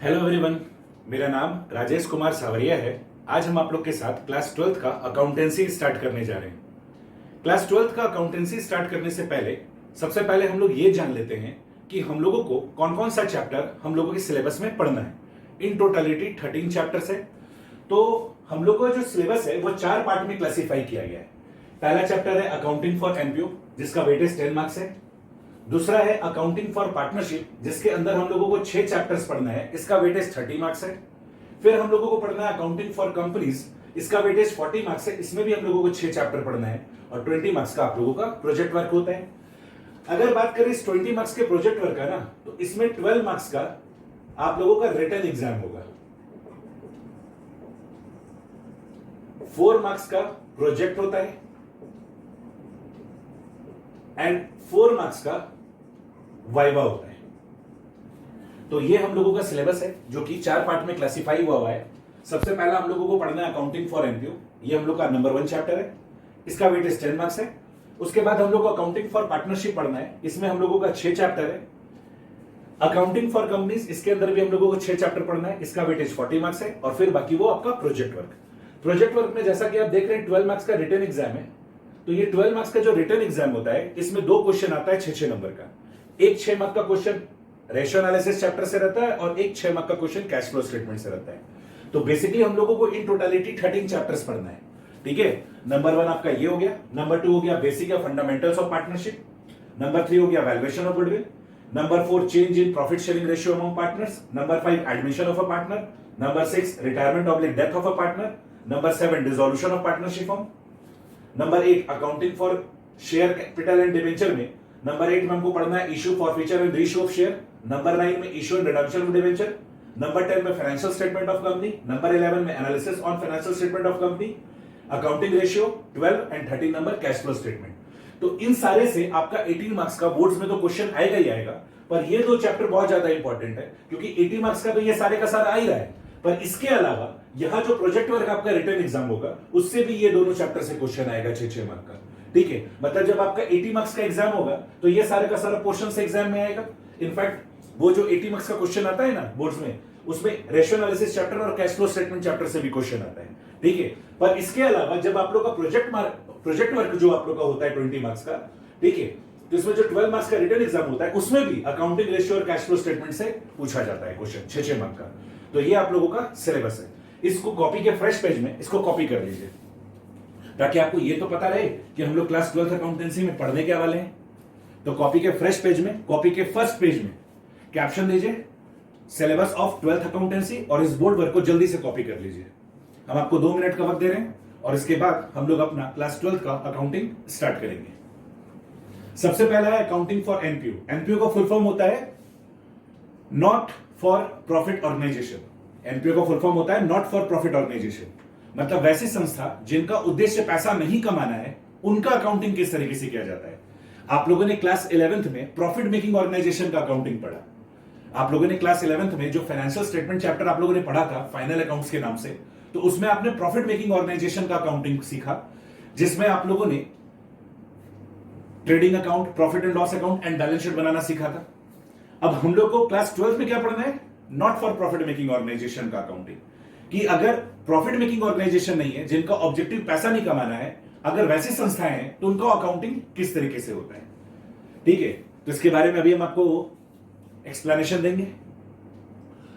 Hello everyone, मेरा नाम राजेश कुमार सावरिया है। आज हम आप लोग के साथ क्लास 12th का अकाउंटेंसी स्टार्ट करने जा रहे हैं। क्लास 12th का अकाउंटेंसी स्टार्ट करने से पहले सबसे पहले हम लोग ये जान लेते हैं कि हम लोगों को कौन कौन सा चैप्टर हम लोगों के सिलेबस में पढ़ना है। इन टोटलिटी 13 चैप्टर्स है। तो हम लोग का जो सिलेबस है वो 4 पार्ट में क्लासिफाई किया गया है। पहला चैप्टर है अकाउंटिंग फॉर एमपीओ, जिसका वेटेज 10 मार्क्स है। दूसरा है अकाउंटिंग फॉर पार्टनरशिप, जिसके अंदर हम लोगों को 6 चैप्टर्स पढ़ना है, इसका वेटेज 30 मार्क्स है। फिर हम लोगों को पढ़ना है अकाउंटिंग फॉर कंपनीज, इसका वेटेज 40 मार्क्स है, इसमें भी हम लोगों को 6 चैप्टर पढ़ना है और 20 मार्क्स का आप लोगों का प्रोजेक्ट वर्क होता है। अगर बात करें इस 20 मार्क्स के प्रोजेक्ट वर्क का ना, तो इसमें 12 मार्क्स का आप लोगों का रिटन एग्जाम होगा, 4 मार्क्स का प्रोजेक्ट होता है एंड 4 मार्क्स का वाइवा होता है। तो ये हम लोगों का सिलेबस है जो कि 4 पार्ट में क्लासिफाई हुआ है। सबसे पहला हम लोगों को पढ़ना है अकाउंटिंग फॉर एमपीओ, ये हम लोग का नंबर 1 चैप्टर है, इसका वेटेज 10 मार्क्स है। उसके बाद हम लोग को अकाउंटिंग फॉर पार्टनरशिप पढ़ना है, इसमें हम लोगों का 6 चैप्टर है। अकाउंटिंग फॉर कंपनीज, इसके अंदर भी हम लोगों को 6 चैप्टर पढ़ना है, इसका वेटेज 40 मार्क्स है। और फिर बाकी वो आपका प्रोजेक्ट वर्क। प्रोजेक्ट वर्क में जैसा कि आप देख रहे हैं 12 मार्क्स का रिटन एग्जाम है। तो ये 12 मार्क्स का जो रिटन एग्जाम होता है, इसमें 2 क्वेश्चन आता है 6-6 नंबर का। एक 6 मार्क का क्वेश्चन रेशियो एनालिसिस चैप्टर से रहता है और एक 6 मार्क का क्वेश्चन कैश फ्लो स्टेटमेंट से रहता है। तो बेसिकली हम लोगों को इन टोटलिटी 13 चैप्टर्स पढ़ना है। ठीक है, नंबर 1 आपका ये हो गया, नंबर 2 हो गया बेसिक या फंडामेंटल्स ऑफ पार्टनरशिप, नंबर 3 हो गया valuation of goodwill, number 4 change in profit sharing ratio among partners, number 5 admission of a partner, number 6 retirement oblique death of a partner, number 7 dissolution of partnership form, number 8 accounting for share capital and debenture में, number 8 में हमको पढ़ना है issue forfeiture and reissue of share, number 9 में issue and redemption of debenture, number 10 में financial statement of company, number 11 में analysis on financial statement of company, accounting ratio 12 and 13 number cash flow statement. तो इन सारे से आपका 18 marks का boards में तो क्वेश्चन आएगा ही आएगा, पर ये 2 चैप्टर बहुत ज्यादा इंपॉर्टेंट है क्योंकि 80 मार्क्स का तो ये सारे का सारा आ ही रहा है। पर इसके अलावा यहां जो प्रोजेक्ट वर्क आपका रिटर्न एग्जाम होगा, उससे भी ये दोनों चैप्टर से क्वेश्चन आएगा 6-6 मार्क का। ठीक है, मतलब जब आपका 80 मार्क्स का एग्जाम होगा तो ये सारे का सारा पोर्शन से एग्जाम में आएगा। इनफैक्ट वो जो 80 मार्क्स का क्वेश्चन आता है ना बोर्ड्स में, उसमें रेशियो एनालिसिस चैप्टर और कैश फ्लो स्टेटमेंट चैप्टर से भी क्वेश्चन आता है। ठीक है, पर इसके अलावा जब आप लोग का प्रोजेक्ट वर्क जो आप लोग का होता है 20 मार्क्स का, ठीक है, तो इसमें जो 12 मार्क्स का रिटर्न एग्जाम होता है, उसमें भी अकाउंटिंग रेशियो और कैश फ्लो स्टेटमेंट से पूछा जाता है क्वेश्चन 6-6 मार्क का। तो ये आप लोगों का सिलेबस है। इसको कॉपी के फ्रेश पेज में इसको कॉपी कर लीजिए, ताकि आपको ये तो पता रहे कि हम लोग क्लास 12th अकाउंटेंसी में पढ़ने क्या वाले हैं। तो कॉपी के फ्रेश पेज में, कॉपी के फर्स्ट पेज में कैप्शन दीजिए सिलेबस ऑफ 12th अकाउंटेंसी और इस बोर्ड वर्क को जल्दी से कॉपी कर लीजिए। हम आपको 2 मिनट का वक्त दे रहे हैं और इसके बाद हम लोग अपना क्लास 12th का अकाउंटिंग स्टार्ट करेंगे। सबसे पहला है अकाउंटिंग फॉर एनपीओ। एनपीओ का फुल फॉर्म होता है not for profit organisation. NPO का फुल फॉर्म होता है नॉट फॉर प्रॉफिट ऑर्गेनाइजेशन, मतलब वैसी संस्था जिनका उद्देश्य पैसा नहीं कमाना है, उनका अकाउंटिंग किस तरीके से किया जाता है। आप लोगों ने क्लास 11th में प्रॉफिट मेकिंग ऑर्गेनाइजेशन का अकाउंटिंग पढ़ा। आप लोगों ने क्लास 11th में जो फाइनेंशियल स्टेटमेंट चैप्टर आप लोगों ने पढ़ा था फाइनल अकाउंट्स के नाम से, तो उसमें आपने प्रॉफिट मेकिंग ऑर्गेनाइजेशन का अकाउंटिंग सीखा, जिसमें आप लोगों ने trading account, profit and loss account and balance sheet बनाना सीखा था। अब हम लोग को क्लास 12th में क्या पढ़ना है, not for profit making organisation का अकाउंटिंग, कि अगर प्रॉफिट मेकिंग ऑर्गेनाइजेशन नहीं है, जिनका ऑब्जेक्टिव पैसा नहीं कमाना है, अगर वैसी संस्थाएं हैं तो उनका अकाउंटिंग किस तरीके से होता है। ठीक है, तो इसके बारे में अभी हम आपको एक्सप्लेनेशन देंगे।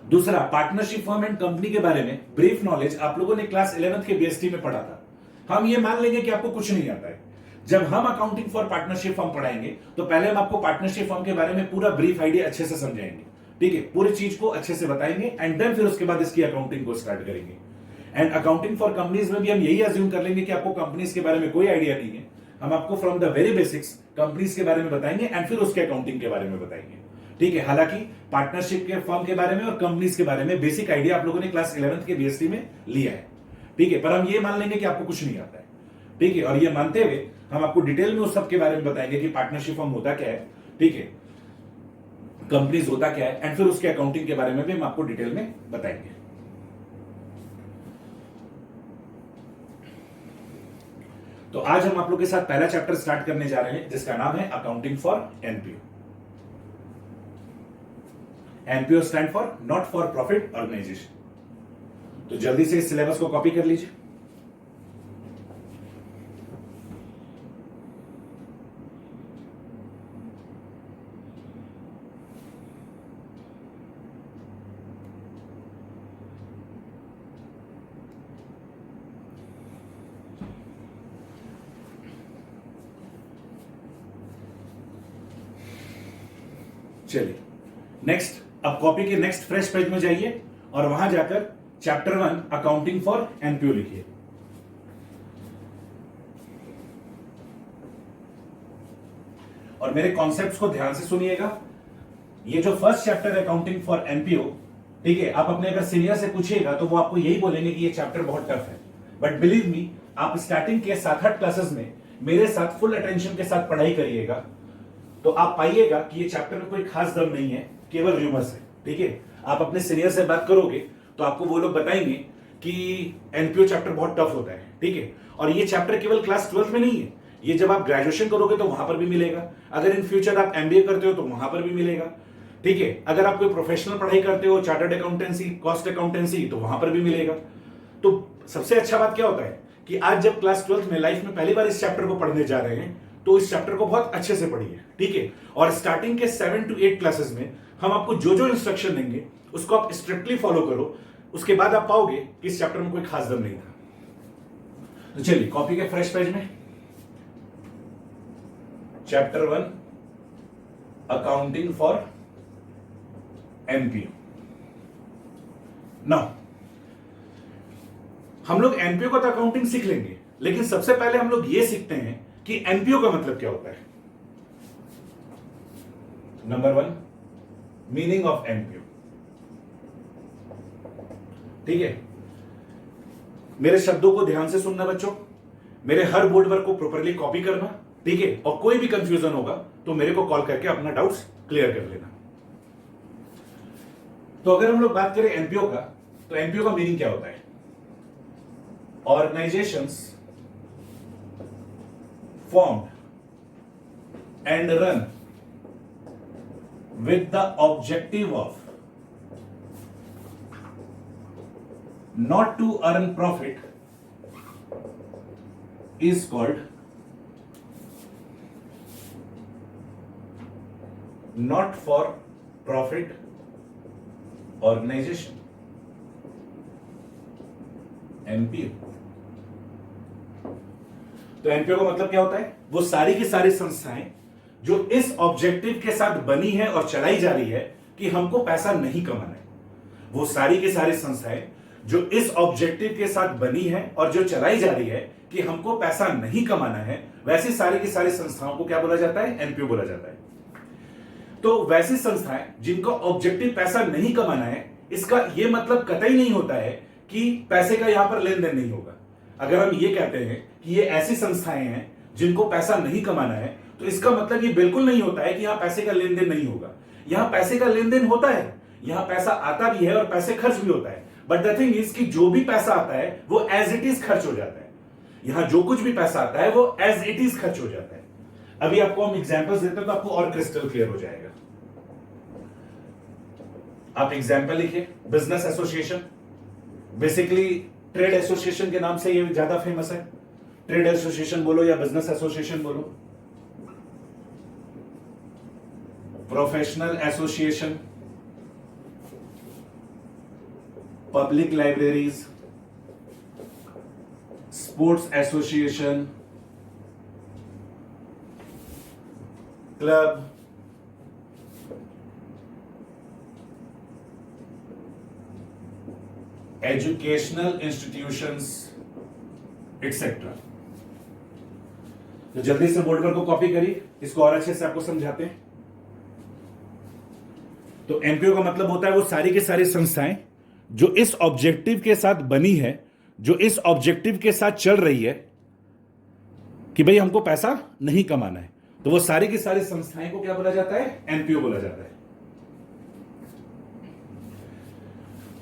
दूसरा, पार्टनरशिप फर्म एंड कंपनी के बारे में ब्रीफ नॉलेज आप लोगों ने क्लास 11th के बीएसटी में पढ़ा था। हम ये मान लेंगे कि आपको कुछ नहीं आता है। जब हम अकाउंटिंग फॉर पार्टनरशिप फर्म पढ़ाएंगे तो पहले हम आपको पार्टनरशिप फर्म के बारे में पूरा ब्रीफ आइडिया अच्छे से समझाएंगे। ठीक है, पूरी चीज को अच्छे से बताएंगे एंड देन फिर उसके बाद इसकी अकाउंटिंग को स्टार्ट करेंगे। एंड अकाउंटिंग फॉर कंपनीज में भी हम यही अज्यूम कर लेंगे कि आपको कंपनीज के बारे में कोई आइडिया नहीं है। हम आपको from the very basics companies के बारे में बताएंगे एंड फिर उसके अकाउंटिंग के बारे में बताएंगे। ठीक है, हालांकि पार्टनरशिप के फर्म के बारे में और कंपनीज के बारे में बेसिक आइडिया आप लोगों ने क्लास 11th के बीएसटी में लिया है। ठीक है, पर हम ये मान लेंगे कि आपको कुछ नहीं आता है। ठीक है, और ये मानते हुए हम आपको डिटेल में उस सब के बारे में बताएंगे कि पार्टनरशिप फर्म होता क्या है, ठीक है, कंपनीज होता क्या है, एंड फिर उसके अकाउंटिंग के बारे में भी हम आपको डिटेल में बताएंगे। तो आज हम आप लोग के साथ पहला चैप्टर स्टार्ट करने जा रहे हैं, जिसका नाम है accounting for NPO. NPO stand for not for profit organisation. तो जल्दी से इस सिलेबस को कॉपी कर लीजिए। चलिए नेक्स्ट, अब कॉपी के नेक्स्ट फ्रेश पेज में जाइए और वहां जाकर चैप्टर 1 अकाउंटिंग फॉर एनपीओ लिखिए। और मेरे कॉन्सेप्ट्स को ध्यान से सुनिएगा। ये जो फर्स्ट चैप्टर है अकाउंटिंग फॉर एनपीओ, ठीक है, आप अपने अगर सीनियर से पूछिएगा तो वो आपको यही बोलेंगे कि ये चैप्टर बहुत टफ है, बट बिलीव मी, आप स्टार्टिंग के 7-8 क्लासेस में मेरे साथ फुल अटेंशन के साथ पढ़ाई करिएगा तो आप पाइएगा कि ये चैप्टर में कोई खास दम नहीं है, केवल रूमर्स है। ठीक है, आप अपने सीनियर से बात करोगे तो आपको वो लोग बताएंगे कि एनपीओ चैप्टर बहुत टफ होता है। ठीक है, और ये चैप्टर केवल क्लास 12 में नहीं है, ये जब आप ग्रेजुएशन करोगे तो वहां पर भी मिलेगा, अगर इन फ्यूचर आप एमबीए करते हो तो वहां पर भी मिलेगा। ठीक है, अगर आप कोई प्रोफेशनल पढ़ाई करते हो, चार्टर्ड अकाउंटेंसी, कॉस्ट अकाउंटेंसी, तो वहां पर भी मिलेगा। तो सबसे अच्छा बात क्या होता है कि आज जब क्लास 12 में लाइफ में पहली बार इस चैप्टर को पढ़ने जा रहे हैं तो इस चैप्टर को बहुत अच्छे से पढ़िए। ठीक है, और स्टार्टिंग के 7 to 8 क्लासेस में हम आपको जो जो इंस्ट्रक्शन देंगे उसको आप स्ट्रिक्टली फॉलो करो, उसके बाद आप पाओगे कि इस चैप्टर में कोई खास दम नहीं था। तो चलिए कॉपी के फ्रेश पेज में chapter 1 accounting for NPO. Now हम लोग एनपीओ का तो अकाउंटिंग सीख लेंगे, लेकिन सबसे पहले हम लोग ये सीखते हैं कि एनपीओ का मतलब क्या होता है। Number 1, meaning of NPO. ठीक है, मेरे शब्दों को ध्यान से सुनना बच्चों, मेरे हर बोर्ड वर्क को प्रॉपरली कॉपी करना। ठीक है, और कोई भी कंफ्यूजन होगा तो मेरे को कॉल करके अपना डाउट्स क्लियर कर लेना। तो अगर हम लोग बात करें एनपीओ का, तो एनपीओ का मीनिंग क्या होता है? Organisations formed and run with the objective of not to earn profit is called not for profit organization, NPO. तो एनपीओ का मतलब क्या होता है? वो सारी की सारी संस्थाएं जो इस ऑब्जेक्टिव के साथ बनी है और चलाई जा रही है कि हमको पैसा नहीं कमाना है। वो सारी की सारी संस्थाएं जो इस ऑब्जेक्टिव के साथ बनी है और जो चलाई जा रही है कि हमको पैसा नहीं कमाना है, वैसी सारी की सारी संस्थाओं को क्या बोला जाता है? एनपीओ बोला जाता है। तो वैसी संस्थाएं जिनका ऑब्जेक्टिव पैसा नहीं कमाना है, इसका यह मतलब कतई नहीं होता है कि पैसे का यहां पर लेन देन नहीं होगा। अगर हम ये कहते हैं कि ये ऐसी संस्थाएं हैं जिनको पैसा नहीं कमाना है, तो इसका मतलब ये बिल्कुल नहीं होता है कि यहां पैसे का लेन देन नहीं होगा। यहां पैसे का लेन देन होता है, यहां पैसा आता भी है और पैसे खर्च भी होता है, बट द थिंग इज कि जो भी पैसा आता है वो एज इट इज खर्च हो जाता है। यहां जो कुछ भी पैसा आता है वो एज इट इज खर्च हो जाता है। अभी आपको हम एग्जांपल्स देते हैं तो आपको और क्रिस्टल क्लियर हो जाएगा। आप एग्जांपल लिखिए, business association, basically trade association के नाम से ये ज्यादा फेमस है। ट्रेड एसोसिएशन बोलो या बिजनेस एसोसिएशन बोलो। Professional association, public libraries, sports association, club, educational institutions etcetera. तो जल्दी से बोर्ड पर को कॉपी करिए, इसको और अच्छे से आपको समझाते हैं। तो एनपीओ का मतलब होता है वो सारी की सारी संस्थाएं जो इस ऑब्जेक्टिव के साथ बनी है, जो इस ऑब्जेक्टिव के साथ चल रही है कि भाई हमको पैसा नहीं कमाना है, तो वो सारी की सारी संस्थाएं को क्या बोला जाता है? एनपीओ बोला जाता है।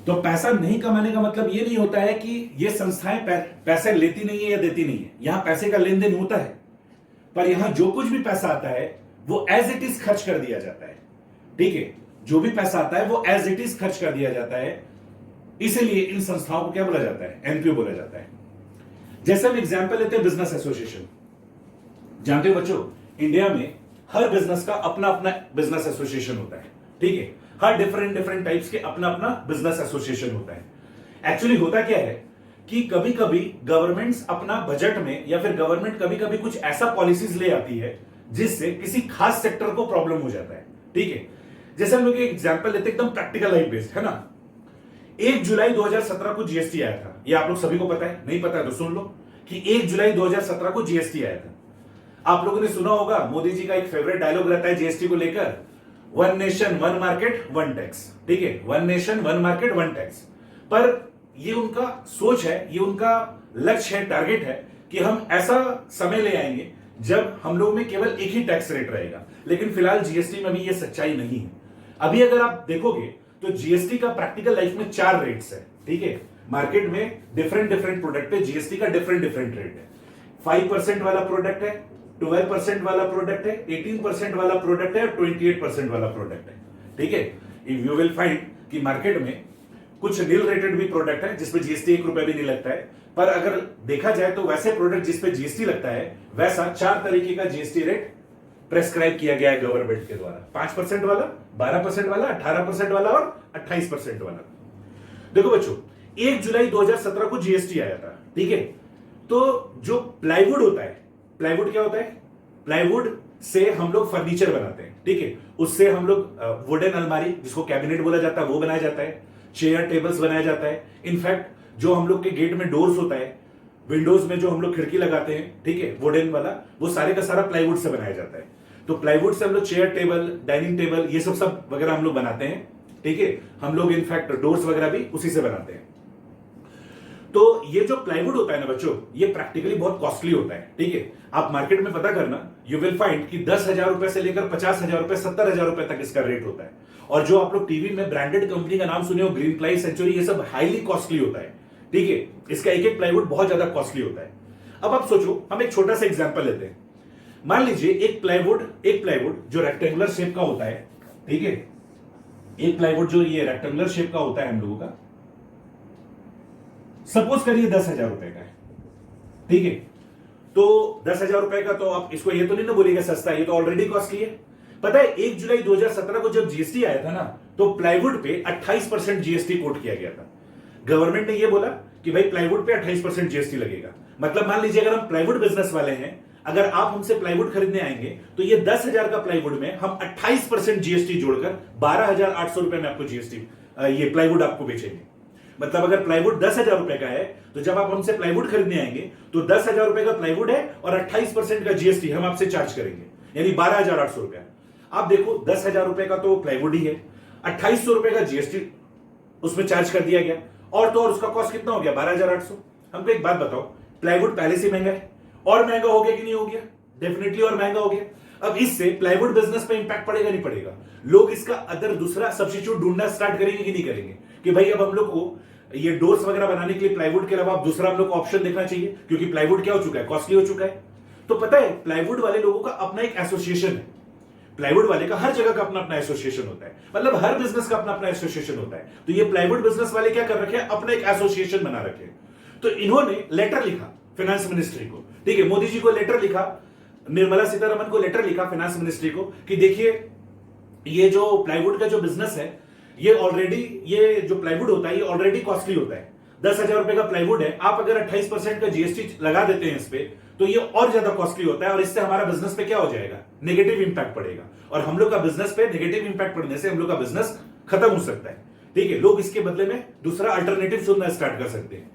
तो पैसा नहीं कमाने का मतलब ये नहीं होता है कि ये संस्थाएं पैसे लेती नहीं है या देती नहीं है। यहां पैसे का लेन देन होता है, पर यहां जो कुछ भी पैसा आता है वो एज इट इज खर्च कर दिया जाता है। ठीक है, जो भी पैसा आता है वो एज इट इज खर्च कर दिया जाता है, इसीलिए इन संस्थाओं को क्या बोला जाता है, एनपीओ बोला जाता है। जैसे हम एग्जांपल लेते हैं बिजनेस एसोसिएशन। जानते हो बच्चों, इंडिया में हर बिजनेस का अपना अपना बिजनेस एसोसिएशन होता है, ठीक है। हर डिफरेंट टाइप्स के अपना अपना बिजनेस एसोसिएशन होता है। एक्चुअली होता क्या है कि कभी कभी गवर्नमेंट्स अपना बजट में या फिर गवर्नमेंट कभी कभी कुछ ऐसा पॉलिसीज ले आती है जिससे किसी खास सेक्टर को प्रॉब्लम हो जाता है, ठीक है। जैसे हम लोग एक एग्जांपल लेते हैं एकदम प्रैक्टिकल लाइफ बेस्ड, है ना। 1 जुलाई 2017 को जीएसटी आया था, ये आप लोग सभी को पता है, नहीं पता है तो सुन लो कि 1 जुलाई 2017 को जीएसटी आया था। आप लोगों ने सुना होगा, मोदी जी का एक फेवरेट डायलॉग रहता है जीएसटी को लेकर, one nation one market one tax, ठीक है, one nation one market one tax. पर ये उनका सोच है, ये उनका लक्ष्य है, टारगेट है कि हम ऐसा समय ले आएंगे जब हम लोग में केवल एक ही टैक्स रेट रहेगा। लेकिन फिलहाल जीएसटी में अभी ये सच्चाई नहीं है। अभी अगर आप देखोगे तो जीएसटी का प्रैक्टिकल लाइफ में 4 रेट्स है, ठीक है। मार्केट में डिफरेंट प्रोडक्ट पे जीएसटी का डिफरेंट रेट है। 5% वाला प्रोडक्ट है, 12% वाला प्रोडक्ट है, 18% वाला प्रोडक्ट है और 28% वाला प्रोडक्ट है, ठीक है। यू विल फाइंड कि मार्केट में कुछ नील रेटेड भी प्रोडक्ट है जिसपे जीएसटी 1 रुपया भी नहीं लगता है। पर अगर देखा जाए तो वैसे प्रोडक्ट जिसपे जीएसटी लगता है, वैसा 4 तरीके का जीएसटी रेट प्रेस्क्राइब किया गया है गवर्नमेंट के द्वारा। 5% वाला, 12% वाला, 18% वाला और 28% वाला। देखो बच्चों, 1 जुलाई 2017 को जीएसटी आया था, ठीक है। तो जो प्लाईवुड होता है, प्लाईवुड क्या होता है, प्लाईवुड से हम लोग फर्नीचर बनाते हैं, ठीक है। उससे हम लोग वुडन अलमारी, जिसको कैबिनेट बोला जाता है, वो बनाया जाता है। चेयर टेबल्स बनाया जाता है। इनफैक्ट जो हम लोग के गेट में डोर्स होता है, विंडोज में जो हम लोग खिड़की लगाते हैं, ठीक है, वुडन वाला, वो सारे का सारा प्लाईवुड से बनाया जाता है। तो प्लाईवुड से हम लोग चेयर टेबल, डाइनिंग टेबल, ये सब वगैरह हम लोग बनाते हैं, ठीक है। हम लोग इनफैक्ट डोर्स वगैरह भी उसी से बनाते हैं। तो ये जो प्लाईवुड होता है ना बच्चों, ये प्रैक्टिकली बहुत कॉस्टली होता है, ठीक है। आप मार्केट में पता करना, यू विल फाइंड कि 10,000 रुपए से लेकर 50,000 रुपए, 70,000 रुपए तक इसका रेट होता है। और जो आप लोग टीवी में ब्रांडेड कंपनी का नाम सुने हो, ग्रीन प्लाई, सेंचुरी, ये सब हाईली कॉस्टली होता है, ठीक है। इसका एक प्लाईवुड बहुत ज्यादा कॉस्टली होता है। अब आप सोचो, हम एक छोटा सा एग्जांपल लेते हैं। मान लीजिए एक प्लाईवुड जो रेक्टेंगुलर शेप का होता है, ठीक है, एक प्लाईवुड जो ये रेक्टेंगुलर शेप का होता है हम लोगों का, सपोज करिए 10,000 रुपए का है, ठीक है। तो 10,000 रुपए का, तो आप इसको ये तो नहीं ना बोलिएगा सस्ता है, ये तो ऑलरेडी कॉस्टली है। पता है 1 जुलाई 2017 को जब जीएसटी आया था ना, तो प्लाईवुड पे 28% जीएसटी कोट किया गया था। गवर्नमेंट ने ये बोला कि भाई प्लाईवुड पे 28% जीएसटी लगेगा। मतलब मान लीजिए अगर हम प्लाईवुड बिजनेस वाले हैं, अगर आप हमसे प्लाईवुड खरीदने आएंगे तो ये 10,000 का प्लाईवुड में हम 28% जीएसटी जोड़कर 12,800 रुपए में आपको जीएसटी ये प्लाईवुड आपको बेचेंगे। मतलब अगर प्लाईवुड 10,000 रुपए का है, तो जब आप हमसे प्लाईवुड खरीदने आएंगे तो 10,000 रुपए का प्लाईवुड है और 28% का जीएसटी हम आपसे चार्ज करेंगे, यानी 12,800 रुपया। आप देखो 10,000 रुपए का तो प्लाईवुड ही है, 2,800 रुपए का जीएसटी उसमें चार्ज कर दिया गया, और तो और उसका कॉस्ट कितना हो गया, 12,800। हमको एक बात बताओ, प्लाईवुड पहले से महंगा है, और महंगा हो गया कि नहीं हो गया? डेफिनेटली और महंगा हो गया। अब इससे प्लाईवुड बिजनेस पे इंपैक्ट पड़ेगा नहीं पड़ेगा? लोग इसका अदर दूसरा सब्स्टिट्यूट ढूंढना स्टार्ट करेंगे कि नहीं करेंगे, कि भाई अब हम लोग को ये डोर्स वगैरह बनाने के लिए प्लाईवुड के अलावा दूसरा हम लोग को ऑप्शन देखना चाहिए, क्योंकि प्लाईवुड क्या हो चुका है, कॉस्टली हो चुका है। तो पता है प्लाईवुड वाले लोगों का अपना एक एसोसिएशन है। प्लाईवुड वाले का हर जगह का अपना अपना एसोसिएशन होता है, मतलब हर बिजनेस का अपना अपना एसोसिएशन होता है। तो ये प्लाईवुड बिजनेस वाले क्या कर रखे हैं, अपना एक एसोसिएशन बना रखे हैं। तो इन्होंने लेटर लिखा फाइनेंस मिनिस्ट्री को, ठीक है, मोदी जी को लेटर लिखा, निर्मला सीतारमण को लेटर लिखा फाइनेंस मिनिस्ट्री को, कि देखिए ये जो प्लाईवुड का जो बिजनेस है, ये ऑलरेडी, ये जो प्लाईवुड होता है ये ऑलरेडी कॉस्टली होता है। 10,000 रुपए का प्लाईवुड है, आप अगर 28% का जीएसटी लगा देते हैं इस पे, तो ये और ज्यादा कॉस्टली होता है, और इससे हमारा बिजनेस पे क्या हो जाएगा, नेगेटिव इंपैक्ट पड़ेगा। और हम लोग का बिजनेस पे नेगेटिव इंपैक्ट पड़ने से हम लोग का बिजनेस खत्म हो सकता है, ठीक है। लोग इसके बदले में दूसरा अल्टरनेटिव सुनना स्टार्ट कर सकते हैं।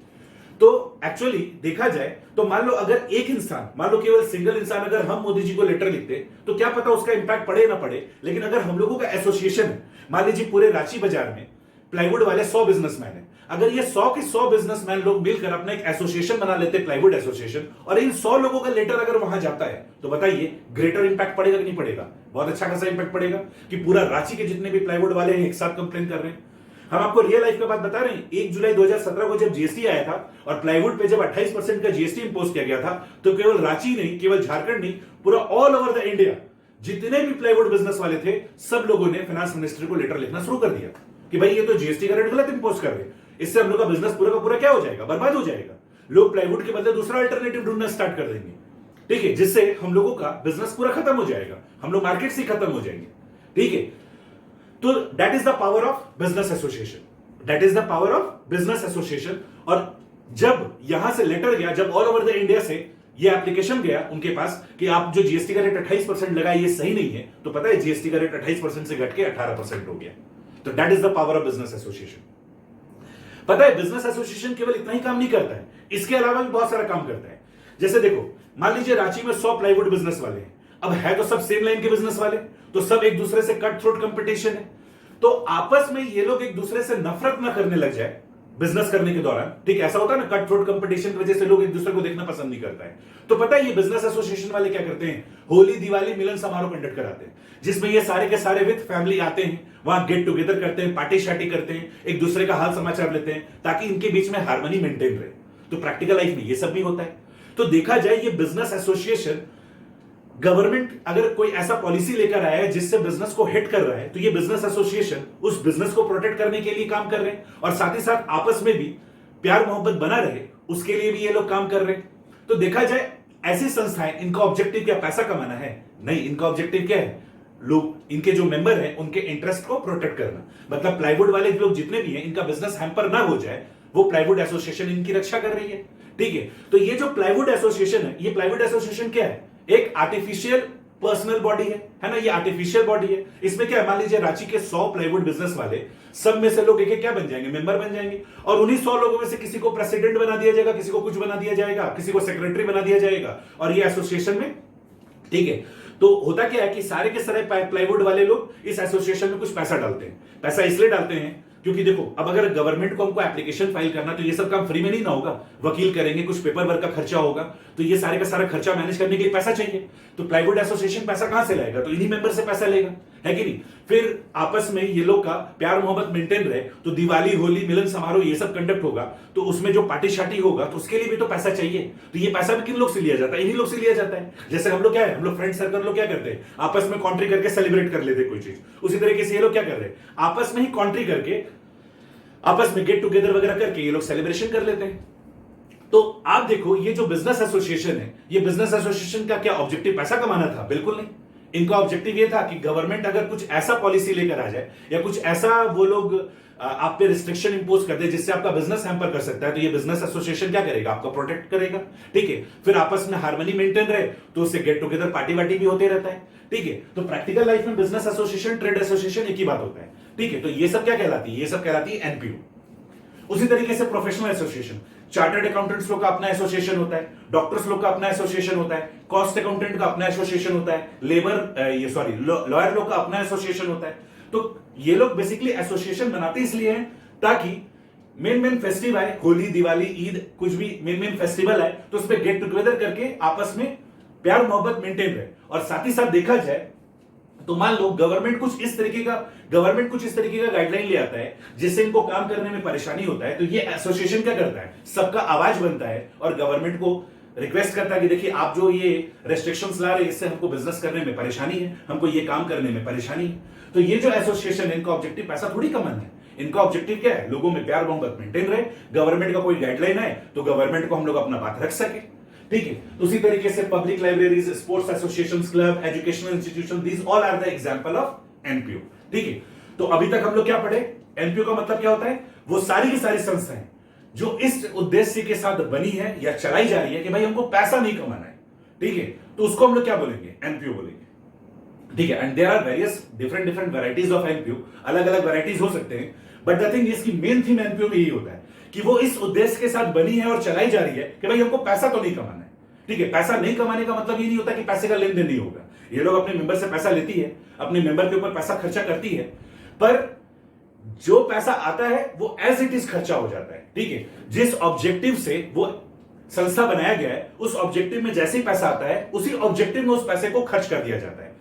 तो एक्चुअली देखा जाए तो मान लो अगर एक इंसान, मान लो केवल सिंगल इंसान, अगर हम मोदी जी को लेटर लिखते तो क्या पता उसका इंपैक्ट पड़े ना पड़े। लेकिन अगर हम लोगों का एसोसिएशन है, मान लीजिए पूरे रांची बाजार में प्लाईवुड वाले 100 बिजनेसमैन है, अगर ये 100 के 100 बिजनेसमैन लोग मिलकर अपना एक एसोसिएशन बना लेते, प्लाईवुड एसोसिएशन, और इन 100 लोगों का लेटर अगर वहां जाता है, तो बताइए ग्रेटर इंपैक्ट पड़ेगा कि नहीं पड़ेगा? बहुत अच्छा खासा इंपैक्ट पड़ेगा, कि पूरा रांची के जितने भी प्लाईवुड वाले हैं एक साथ कंप्लेन कर रहे हैं। हम आपको रियल लाइफ का बात बता रहे हैं। 1 जुलाई 2017 को जब जीएसटी आया था और प्लाईवुड पे जब 28% का जीएसटी इंपोज किया गया था, तो केवल रांची नहीं, केवल झारखंड नहीं, पूरा ऑल ओवर द इंडिया जितने भी प्लाईवुड बिजनेस वाले थे सब लोगों ने फाइनेंस मिनिस्ट्री को लेटर लिखना शुरू कर दिया कि भाई ये तो जीएसटी का रेट गलत इंपोज कर रहे हैं, इससे हम लोग का बिजनेस पूरा का पूरा क्या हो जाएगा, बर्बाद हो जाएगा। लोग प्लाईवुड के बदले दूसरा अल्टरनेटिव ढूंढना स्टार्ट कर देंगे, ठीक है, जिससे हम लोगों का बिजनेस पूरा खत्म हो जाएगा, हम लोग मार्केट से खत्म हो जाएंगे, ठीक है। तो that is the power of business association, that is the power of business association. और जब यहां से लेटर गया, जब ऑल ओवर द इंडिया से ये एप्लीकेशन गया उनके पास कि आप जो जीएसटी का रेट 28% लगाए ये सही नहीं है, तो पता है जीएसटी का रेट 28% से घट के 18% हो गया। तो that is the power of business association. पता है बिजनेस एसोसिएशन केवल इतना ही काम नहीं करता है, इसके अलावा भी बहुत सारा काम करता है। जैसे देखो, मान लीजिए रांची में 100 प्लाईवुड बिजनेस वाले हैं, अब है तो सब सेम लाइन के बिजनेस वाले, तो सब एक दूसरे से कट थ्रोट कंपटीशन है, तो आपस में ये लोग एक दूसरे से नफरत ना करने लग जाए बिजनेस करने के दौरान, ठीक है, ऐसा होता है ना, कट थ्रोट कंपटीशन की वजह से लोग एक दूसरे को देखना पसंद नहीं करता है। तो पता है ये बिजनेस एसोसिएशन वाले क्या करते हैं, होली दिवाली मिलन समारोह कंडक्ट कराते हैं, जिसमें ये सारे के सारे विद फैमिली आते हैं, वहां गेट टुगेदर करते हैं, पार्टी शार्टी करते हैं, एक दूसरे का हाल समाचार लेते हैं, ताकि इनके बीच में हार्मनी मेंटेन रहे। तो प्रैक्टिकल लाइफ में ये सब भी होता है। तो देखा जाए ये बिजनेस एसोसिएशन, गवर्नमेंट अगर कोई ऐसा पॉलिसी लेकर आया है जिससे बिजनेस को हिट कर रहा है, तो ये बिजनेस एसोसिएशन उस बिजनेस को प्रोटेक्ट करने के लिए काम कर रहे हैं, और साथ ही साथ आपस में भी प्यार मोहब्बत बना रहे उसके लिए भी ये लोग काम कर रहे हैं। तो देखा जाए ऐसी संस्थाएं, इनका ऑब्जेक्टिव क्या पैसा कमाना है? नहीं, इनका ऑब्जेक्टिव क्या है, लोग इनके जो मेंबर हैं उनके इंटरेस्ट को प्रोटेक्ट करना। मतलब प्लाईवुड वाले लोग जितने भी हैं, इनका बिजनेस हैम्पर ना हो जाए, वो प्लाईवुड एसोसिएशन इनकी रक्षा कर रही है, ठीक है। तो ये जो प्लाईवुड एसोसिएशन है, ये प्लाईवुड एसोसिएशन क्या है, एक आर्टिफिशियल पर्सनल बॉडी है ना, ये आर्टिफिशियल बॉडी है। इसमें क्या है, मान लीजिए रांची के 100 प्लाईवुड बिजनेस वाले, सब में से लोग एक एक क्या बन जाएंगे, मेंबर बन जाएंगे, और उन्हीं 100 लोगों में से किसी को प्रेसिडेंट बना दिया जाएगा, किसी को कुछ बना दिया जाएगा, किसी को सेक्रेटरी बना दिया जाएगा, और ये एसोसिएशन में, ठीक है। तो होता क्या है कि सारे के सारे प्लाईवुड वाले लोग इस एसोसिएशन में कुछ पैसा डालते हैं। पैसा इसलिए डालते हैं क्योंकि देखो, अब अगर गवर्नमेंट को हमको एप्लीकेशन फाइल करना, तो ये सब काम फ्री में नहीं ना होगा, वकील करेंगे, कुछ पेपर वर्क का खर्चा होगा, तो ये सारे का सारा खर्चा मैनेज करने के लिए पैसा चाहिए। तो प्लाईवुड एसोसिएशन पैसा कहां से लाएगा, तो इन्हीं मेंबर से पैसा लेगा, है कि नहीं। फिर आपस में ये लोग का प्यार मोहब्बत मेंटेन रहे, तो दिवाली होली मिलन समारोह ये सब कंडक्ट होगा, तो उसमें जो पार्टी शार्टी होगा, तो उसके लिए भी तो पैसा चाहिए। तो ये पैसा भी किन लोग से लिया जाता है, इन्हीं लोग से लिया जाता है। जैसे हम लोग क्या है, हम लोग फ्रेंड सर्कल लोग क्या करते हैं, आपस में कॉन्ट्री करके सेलिब्रेट कर लेते हैं कोई चीज, उसी तरीके से ये लोग क्या कर रहे हैं, आपस में ही कॉन्ट्री करके, आपस में गेट टुगेदर वगैरह करके ये लोग सेलिब्रेशन कर लेते हैं। तो आप देखो, ये जो बिजनेस एसोसिएशन है, ये बिजनेस एसोसिएशन का क्या ऑब्जेक्टिव पैसा कमाना था? बिल्कुल नहीं। इनका ऑब्जेक्टिव ये था कि गवर्नमेंट अगर कुछ ऐसा पॉलिसी लेकर आ जाए, या कुछ ऐसा वो लोग आप पे रिस्ट्रिक्शन इंपोज कर दे जिससे आपका बिजनेस हैम्पर कर सकता है, तो ये बिजनेस एसोसिएशन क्या करेगा, आपका प्रोटेक्ट करेगा, ठीक है। फिर आपस में हार्मनी मेंटेन रहे, तो उससे गेट टुगेदर पार्टी वार्टी भी होते रहता है, ठीक है। तो प्रैक्टिकल लाइफ में बिजनेस एसोसिएशन, ट्रेड एसोसिएशन एक ही बात होता है, ठीक है। तो ये सब क्या कहलाती है, ये सब कहलाती है एनपीओ। उसी तरीके से प्रोफेशनल एसोसिएशन, चार्टर्ड अकाउंटेंट्स लोग का अपना एसोसिएशन होता है, डॉक्टर्स लोग का अपना एसोसिएशन होता है, कॉस्ट अकाउंटेंट का अपना एसोसिएशन होता है, लॉयर लोग का अपना एसोसिएशन होता है। तो ये लोग बेसिकली एसोसिएशन बनाते इसलिए हैं ताकि मेन फेस्टिवल आए, होली दिवाली ईद, कुछ भी मेन फेस्टिवल आए, तो उसमें गेट टुगेदर करके आपस में प्यार मोहब्बत मेंटेन रहे। और साथ ही साथ देखा जाए तो मान लो गवर्नमेंट कुछ इस तरीके का गाइडलाइन ले आता है जिससे इनको काम करने में परेशानी होता है, तो ये एसोसिएशन क्या करता है, सबका आवाज बनता है और गवर्नमेंट को रिक्वेस्ट करता है कि देखिए आप जो ये रेस्ट्रिक्शंस ला रहे हैं, इससे हमको बिजनेस करने में परेशानी है, हमको ये काम करने में परेशानी है। तो ये जो एसोसिएशन है, इनका ऑब्जेक्टिव पैसा थोड़ी कमाना है, इनका ऑब्जेक्टिव क्या है, लोगों में प्यार मोहब्बत मेंटेन रहे, गवर्नमेंट का कोई गाइडलाइन है तो गवर्नमेंट को हम लोग अपना बात रख सके, ठीक है। उसी तरीके से public libraries, sports associations, club, educational institution, these all are the example of NPO, ठीक है। तो अभी तक हम लोग क्या पढ़े, एनपीओ का मतलब क्या होता है, वो सारी की सारी संस्थाएं जो इस उद्देश्य के साथ बनी है या चलाई जा रही है कि भाई हमको पैसा नहीं कमाना है, ठीक है, तो उसको हम लोग क्या बोलेंगे, एनपीओ बोलेंगे, ठीक है। And there are various different varieties of NPO, अलग अलग वैरायटीज हो सकते हैं, बट द थिंग इसकी मेन थीम एनपीओ में यही होता है कि वो इस उद्देश्य के साथ बनी है और चलाई जा रही है कि भाई हमको पैसा तो नहीं कमाना है, ठीक है। पैसा नहीं कमाने का मतलब ये नहीं होता कि पैसे का लेन देन नहीं होगा, ये लोग अपने मेंबर से पैसा लेती है, अपने मेंबर के ऊपर पैसा खर्चा करती है, पर जो पैसा आता है वो एज इट इज खर्चा हो जाता है, ठीक है। जिस ऑब्जेक्टिव से वो संस्था बनाया गया है, उस ऑब्जेक्टिव में जैसे ही पैसा आता है, उसी ऑब्जेक्टिव में उस पैसे को खर्च कर दिया जाता है।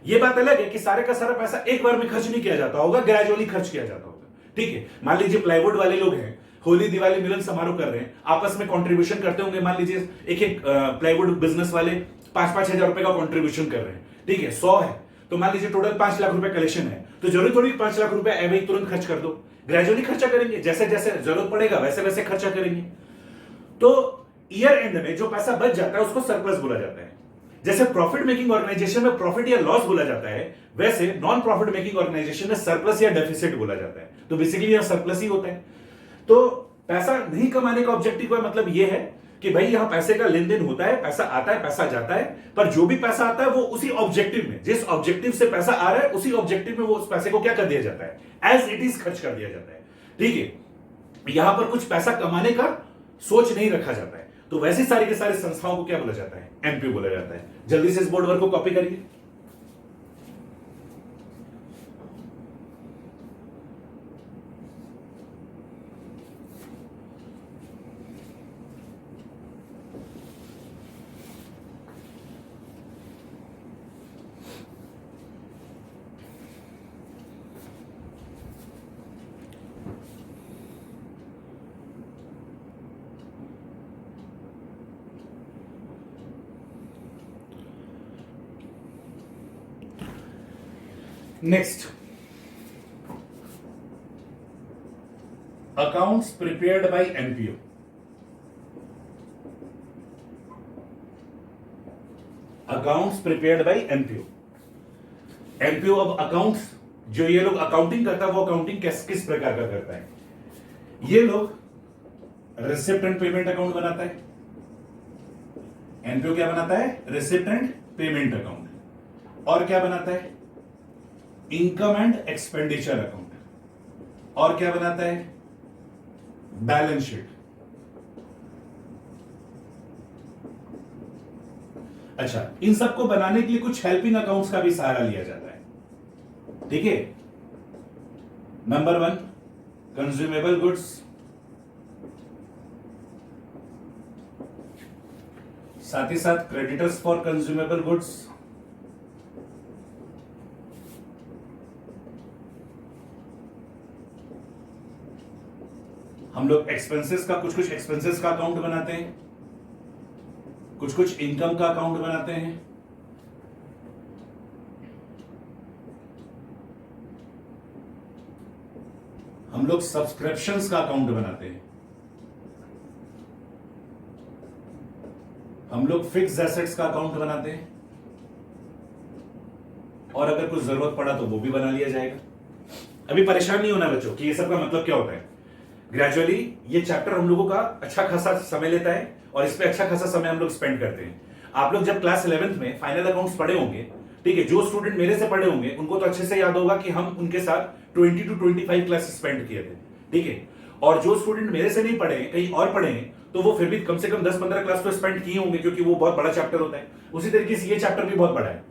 ये बात अलग है कि सारे का सारा पैसा एक बार में खर्च नहीं किया जाता होगा, ग्रेजुअली खर्च किया जाता होगा, ठीक है। मान लीजिए प्लाईवुड वाले लोग हैं, होली दिवाली मिलन समारोह कर रहे हैं, आपस में कंट्रीब्यूशन करते होंगे, मान लीजिए एक प्लाईवुड बिजनेस वाले 5-5 हजार रुपए का कंट्रीब्यूशन कर रहे हैं, ठीक है, 100 है तो मान लीजिए टोटल 5 लाख रुपए कलेक्शन है, तो जरूरी थोड़ी 5 लाख रुपए भाई तुरंत खर्च कर दो, ग्रेजुअली खर्चा करेंगे, जैसे जैसे जरूरत पड़ेगा वैसे वैसे खर्चा करेंगे। तो ईयर एंड में जो पैसा बच जाता है उसको सरप्लस बोला जाता है। जैसे प्रॉफिट मेकिंग ऑर्गेनाइजेशन में प्रॉफिट या लॉस बोला जाता है, वैसे नॉन प्रॉफिट मेकिंग ऑर्गेनाइजेशन में सरप्लस या डेफिसिट बोला जाता है। तो बेसिकली यहां सरप्लस ही होता है। तो पैसा नहीं कमाने का ऑब्जेक्टिव का मतलब यह है कि भाई यहां पैसे का लेन देन होता है, पैसा आता है, पैसा जाता है, पर जो भी पैसा आता है वो उसी ऑब्जेक्टिव में, जिस ऑब्जेक्टिव से पैसा आ रहा है उसी ऑब्जेक्टिव में वो उस पैसे को क्या कर दिया जाता है, एज इट इज खर्च कर दिया जाता है। ठीक है, यहां पर कुछ पैसा कमाने का सोच नहीं रखा जाता है। तो वैसी सारी के सारी संस्थाओं को क्या बोला जाता है, एमपीओ बोला जाता है। जल्दी से इस बोर्ड वर्क को कॉपी करिए। Next, accounts prepared by MPO. Accounts prepared by MPO. MPO अब अकाउंट्स जो ये लोग अकाउंटिंग करता है वो अकाउंटिंग किस प्रकार का करता है, ये लोग रिसिप्ट एंड पेमेंट अकाउंट बनाता है। एमपीओ क्या बनाता है, रिसिप्ट एंड पेमेंट अकाउंट। और क्या बनाता है, इनकम एंड एक्सपेंडिचर अकाउंट। और क्या बनाता है, बैलेंस शीट। अच्छा, इन सबको बनाने के लिए कुछ हेल्पिंग अकाउंट्स का भी सहारा लिया जाता है। ठीक है, नंबर 1 कंज्यूमेबल गुड्स, साथ ही साथ क्रेडिटर्स फॉर कंज्यूमेबल गुड्स, हम लोग एक्सपेंसेस का कुछ एक्सपेंसेस का अकाउंट बनाते हैं, कुछ इनकम का अकाउंट बनाते हैं, हम लोग सब्सक्रिप्शंस का अकाउंट बनाते हैं, हम लोग फिक्स्ड एसेट्स का अकाउंट बनाते हैं, और अगर कुछ जरूरत पड़ा तो वो भी बना लिया जाएगा। अभी परेशान नहीं होना बच्चों कि ये सब का मतलब क्या होता है। ग्रेजुअली ये चैप्टर हम लोगों का अच्छा खासा समय लेता है और इस पे अच्छा खासा समय हम लोग स्पेंड करते हैं। आप लोग जब क्लास 11th में फाइनल अकाउंट्स पढ़े होंगे, ठीक है, जो स्टूडेंट मेरे से पढ़े होंगे उनको तो अच्छे से याद होगा कि हम उनके साथ 20 to 25 क्लास स्पेंड किए थे। ठीक है, और जो स्टूडेंट मेरे से नहीं पढ़े हैं, कहीं और पढ़े हैं, तो वो फिर भी कम से कम 10-15 क्लास तो स्पेंड किए होंगे, क्योंकि वो बहुत बड़ा चैप्टर होता है। उसी तरीके से ये चैप्टर भी बहुत बड़ा है।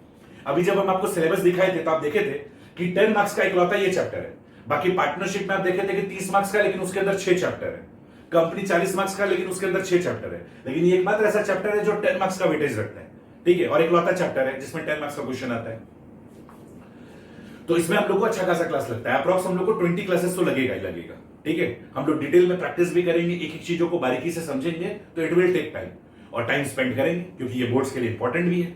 अभी जब हम आपको सिलेबस दिखाए थे तो आप देखे थे कि 10 मार्क्स का इकलौता ये चैप्टर है। बाकी पार्टनरशिप में आप देखे थे कि 30 मार्क्स का, लेकिन उसके अंदर 6 चैप्टर है। कंपनी 40 मार्क्स का, लेकिन उसके अंदर 6 चैप्टर है। लेकिन ये एकमात्र ऐसा चैप्टर है जो 10 मार्क्स का वेटेज रखता है। ठीक है, और इकलौता चैप्टर है जिसमें 10 मार्क्स का क्वेश्चन आता है। तो इसमें हम लोग को अच्छा खासा क्लास लगता है। अप्रॉक्स हम लोग को 20 क्लासेस तो लगेगा ही लगेगा। ठीक है, हम लोग डिटेल में प्रैक्टिस भी करेंगे, एक एक चीजों को बारीकी से समझेंगे, तो इट विल टेक टाइम और टाइम स्पेंड करेंगे, क्योंकि ये बोर्ड्स के लिए इंपॉर्टेंट भी है।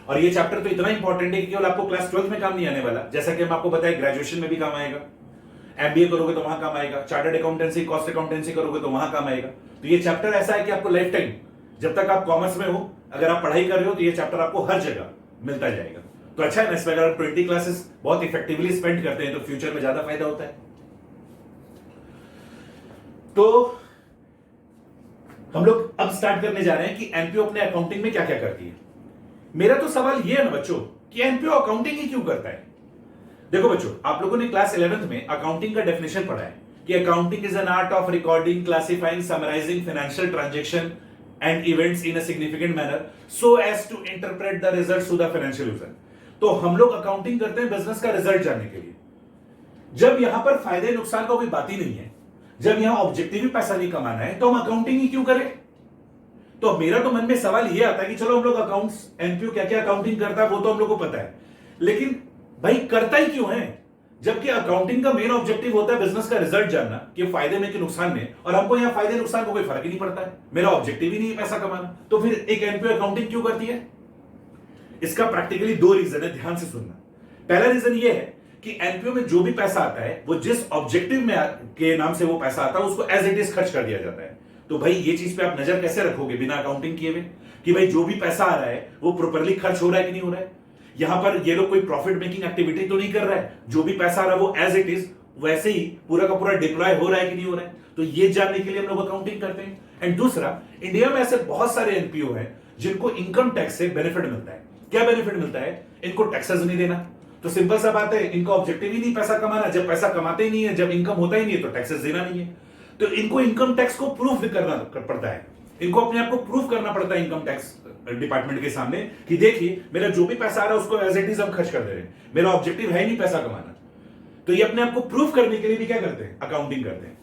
और ये चैप्टर तो इतना इंपॉर्टेंट है कि केवल आपको क्लास 12 में काम नहीं आने वाला, जैसा कि हम आपको बताया ग्रेजुएशन में भी काम आएगा। एमबीए करोगे तो वहां काम आएगा, चार्टर्ड अकाउंटेंसी, कॉस्ट अकाउंटेंसी करोगे तो वहां काम आएगा। तो ये चैप्टर ऐसा है कि आपको लाइफ टाइम, जब तक आप कॉमर्स में हो, अगर आप पढ़ाई कर रहे हो, तो ये चैप्टर आपको हर जगह मिलता जाएगा। तो अच्छा है ना, इसमें अगर आप 20 क्लासेस बहुत इफेक्टिवली स्पेंड करते हैं तो फ्यूचर में ज्यादा फायदा होता है। तो हम लोग अब स्टार्ट करने जा रहे हैं कि एमपीओ अपने अकाउंटिंग में क्या क्या करती है। मेरा तो सवाल यह है ना बच्चों कि एमपीओ अकाउंटिंग ही क्यों करता है। देखो बच्चों, आप लोगों ने क्लास 11th में अकाउंटिंग का डेफिनेशन पढ़ा है कि accounting is an art of recording, classifying, summarising financial transaction and events in a significant manner so as to interpret the results to the financial user. तो हम लोग अकाउंटिंग करते हैं बिजनेस का रिजल्ट जानने के लिए। जब यहां पर फायदे नुकसान का कोई बात ही नहीं है, जब यहां ऑब्जेक्टिव पैसा नहीं कमाना है, तो हम अकाउंटिंग ही क्यों करें। तो मेरा तो मन में सवाल यह आता है कि चलो हम लोग अकाउंट्स, एमपीओ क्या क्या अकाउंटिंग करता है वो तो हम लोग को पता है, लेकिन भाई करता ही क्यों है, जबकि अकाउंटिंग का मेन ऑब्जेक्टिव होता है बिजनेस का रिजल्ट जानना कि फायदे में कि नुकसान में, और हमको यहाँ फायदे नुकसान को कोई फर्क ही नहीं पड़ता है। मेरा ऑब्जेक्टिव ही नहीं है पैसा कमाना, तो फिर एक एमपीओ अकाउंटिंग क्यों करती है। इसका प्रैक्टिकली दो रीजन है, ध्यान से सुनना। पहला रीजन ये है कि एनपीओ में जो भी पैसा आता है वो जिस ऑब्जेक्टिव में के नाम से वो पैसा आता है उसको एज इट इज खर्च कर दिया जाता है। तो भाई ये चीज पे आप नजर कैसे रखोगे बिना अकाउंटिंग किए हुए कि भाई जो भी पैसा आ रहा है वो प्रॉपरली खर्च हो रहा है कि नहीं हो रहा है। यहां पर ये लोग कोई प्रॉफिट मेकिंग एक्टिविटी तो नहीं कर रहा है, जो भी पैसा आ रहा है वो एज इट इज वैसे ही पूरा का पूरा डिप्लॉय हो रहा है कि नहीं हो रहा है। तो ये जानने के लिए हम लोग अकाउंटिंग करते हैं। एंड दूसरा, इंडिया में ऐसे बहुत सारे एनपीओ हैं जिनको इनकम टैक्स से बेनिफिट मिलता है। क्या बेनिफिट मिलता है? इनको टैक्सेस नहीं देना। तो सिंपल सा बात है, इनका ऑब्जेक्टिव ही नहीं पैसा कमाना। जब पैसा कमाते ही नहीं है, जब इनकम होता ही नहीं है, तो टैक्सेस देना नहीं है। तो इनको इनकम टैक्स को प्रूफ करना पड़ता है, इनको अपने आप को प्रूफ करना पड़ता है इनकम टैक्स डिपार्टमेंट के सामने कि देखिए मेरा जो भी पैसा आ रहा है उसको एज इट इज हम खर्च कर दे रहे हैं, मेरा ऑब्जेक्टिव है ही नहीं पैसा कमाना। तो ये अपने आप को प्रूफ करने के लिए भी क्या करते हैं? अकाउंटिंग करते हैं।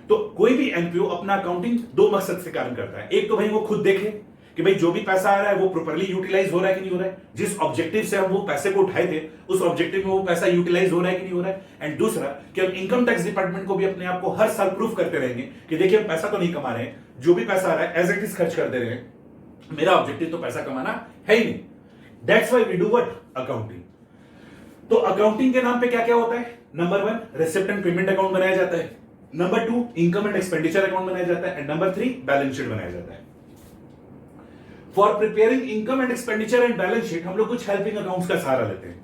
तो कोई भी एनपीओ अपना अकाउंटिंग दो मकसद से काम करता है। एक तो भाई वो खुद देखे कि भाई जो भी पैसा आ रहा है वो प्रॉपर्ली यूटिलाइज हो रहा है कि नहीं हो रहा है, जिस ऑब्जेक्टिव से हम वो पैसे को उठाए थे उस ऑब्जेक्टिव में वो पैसा यूटिलाइज हो रहा है कि नहीं हो रहा है। एंड दूसरा कि हम इनकम टैक्स डिपार्टमेंट को भी अपने आप को हर साल प्रूफ करते रहेंगे कि देखिए हम पैसा तो नहीं कमा रहे हैं, जो भी पैसा आ रहा है एज इट इज खर्च कर दे रहे हैं, मेरा ऑब्जेक्टिव तो पैसा कमाना है ही नहीं। That's why we do what? Accounting. तो अकाउंटिंग के नाम पे क्या क्या होता है? Number 1 receipt and payment account बनाया जाता है, number 2 income and expenditure account बनाया जाता है, एंड नंबर 3 बैलेंस शीट बनाया जाता है। For preparing income and expenditure and balance sheet हम लोग कुछ हेल्पिंग अकाउंट्स का सहारा लेते हैं।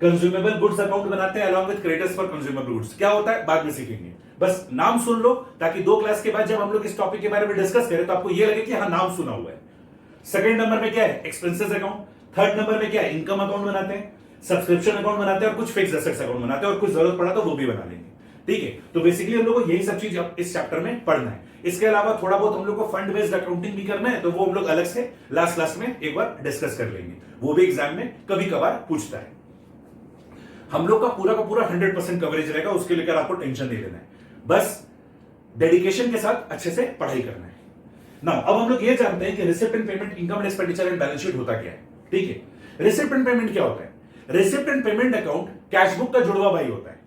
कंज्यूमेबल गुड्स अकाउंट बनाते हैं along with creditors for consumable goods. क्या होता है बाद में सीखेंगे, बस नाम सुन लो ताकि 2 क्लास के बाद जब हम लोग इस टॉपिक के बारे में डिस्कस करें तो आपको यह लगे कि हाँ नाम सुना हुआ है। सेकंड नंबर में क्या है? Expenses account. थर्ड नंबर में क्या है? इनकम अकाउंट बनाते हैं, सब्सक्रिप्शन अकाउंट बनाते हैं और कुछ फिक्स्ड एसेट्स अकाउंट बनाते हैं और कुछ जरूरत पड़ा तो वो भी बना लेंगे। ठीक है, तो बेसिकली हम लोग को यही सब चीज इस चैप्टर में पढ़ना है। इसके अलावा थोड़ा बहुत हम लोग को फंड बेस्ड अकाउंटिंग भी करना है, तो वो हम लोग अलग से लास्ट क्लास में एक बार डिस्कस कर लेंगे, वो भी एग्जाम में कभी कभार पूछता है। हम लोग का पूरा 100% कवरेज रहेगा, उसके लेकर आपको टेंशन नहीं लेना है, बस डेडिकेशन के साथ अच्छे से पढ़ाई करना है ना। अब हम लोग ये जानते हैं कि receipt and payment, income and expenditure and balance sheet होता क्या है। ठीक है, रिसिप्ट एंड पेमेंट क्या होता है? Receipt and payment account cashbook का जुड़वा भाई होता है।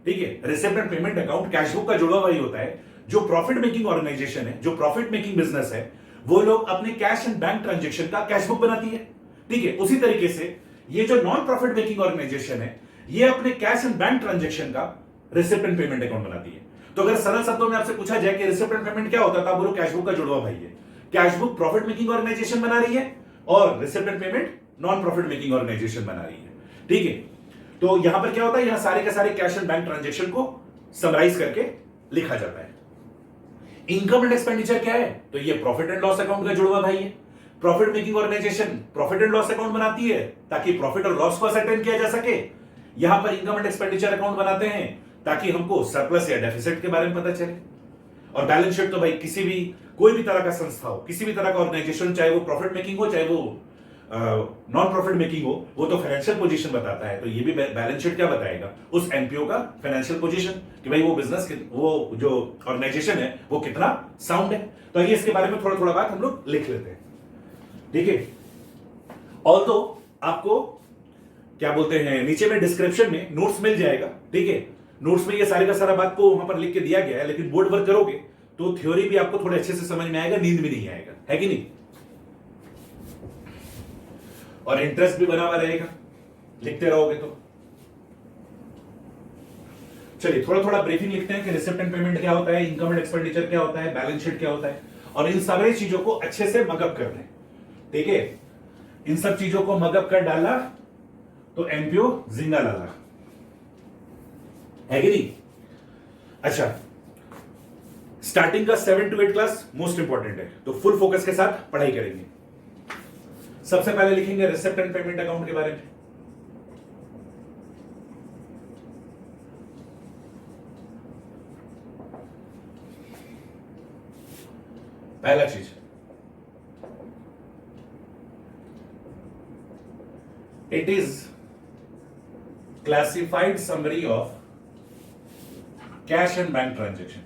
ठीक है, receipt and payment account cashbook का जुड़वा भाई होता है। जो प्रॉफिट मेकिंग ऑर्गेनाइजेशन है, जो प्रॉफिट मेकिंग बिजनेस है, वो लोग अपने कैश एंड बैंक ट्रांजेक्शन का कैशबुक बनाती है। ठीक है, उसी तरीके से ये जो नॉन प्रॉफिट मेकिंग ऑर्गेनाइजेशन है, ये अपने कैश एंड बैंक ट्रांजेक्शन का रिसिप्ट एंड पेमेंट अकाउंट बनाती है। तो अगर सरल शब्दों में आपसे पूछा जाए कि रिसिप्ट एंड पेमेंट क्या होता है, तो आप बोलो कैशबुक का जुड़वा भाई है। कैशबुक प्रॉफिट मेकिंग ऑर्गेनाइजेशन बना रही है और receipt and payment non profit making organisation बना रही है। ठीक है, तो यहां पर क्या होता है, यहां सारे के सारे कैश एंड बैंक ट्रांजेक्शन को समराइज करके लिखा जाता है। इनकम एंड एक्सपेंडिचर क्या है? तो ये प्रॉफिट एंड लॉस अकाउंट का जुड़वा भाई है। Profit making organisation profit and loss account बनाती है ताकि प्रॉफिट और लॉस को असरटेन किया जा सके। यहां पर इनकम एंड एक्सपेंडिचर अकाउंट बनाते हैं ताकि हमको सरप्लस या डेफिसिट के बारे में पता चले। और बैलेंस शीट तो भाई किसी भी कोई भी तरह का संस्था हो, किसी भी तरह का ऑर्गेनाइजेशन, चाहे वो प्रॉफिट मेकिंग हो चाहे वो नॉन प्रॉफिट मेकिंग हो, वो तो फाइनेंशियल पोजीशन बताता है। तो ये भी बैलेंस शीट क्या बताएगा? उस एनपीओ का फाइनेंशियल पोजीशन, कि भाई वो बिजनेस, वो जो ऑर्गेनाइजेशन है वो कितना साउंड है। तो ये इसके बारे में थोड़ा थोड़ा बात हम लोग लिख लेते हैं। ठीक है, और तो आपको क्या बोलते हैं, नीचे में डिस्क्रिप्शन में नोट्स मिल जाएगा। ठीक है, नोट्स में ये सारे का सारा बात को वहां पर लिख के दिया गया है, लेकिन बोर्ड वर्क करोगे तो थ्योरी भी आपको थोड़े अच्छे से समझ में आएगा, नींद भी नहीं आएगा, है कि नहीं? और इंटरेस्ट भी बना हुआ रहेगा लिखते रहोगे तो। चलिए थोड़ा थोड़ा ब्रीफिंग लिखते हैं कि रिसिप्ट एंड पेमेंट क्या होता है, इनकम एंड एक्सपेंडिचर क्या होता है, बैलेंस शीट क्या होता है, और इन सारी चीजों को अच्छे से मगअप कर लें। ठीक है, इन सब चीजों को मगअप कर डाला तो एमपीओ जिंगा लाला, है कि नहीं? अच्छा, स्टार्टिंग का 7 to 8 क्लास मोस्ट इंपॉर्टेंट है, तो फुल फोकस के साथ पढ़ाई करेंगे। सबसे पहले लिखेंगे रिसिप्ट एंड पेमेंट अकाउंट के बारे में। पहला चीज, it is classified summary of cash and bank transaction.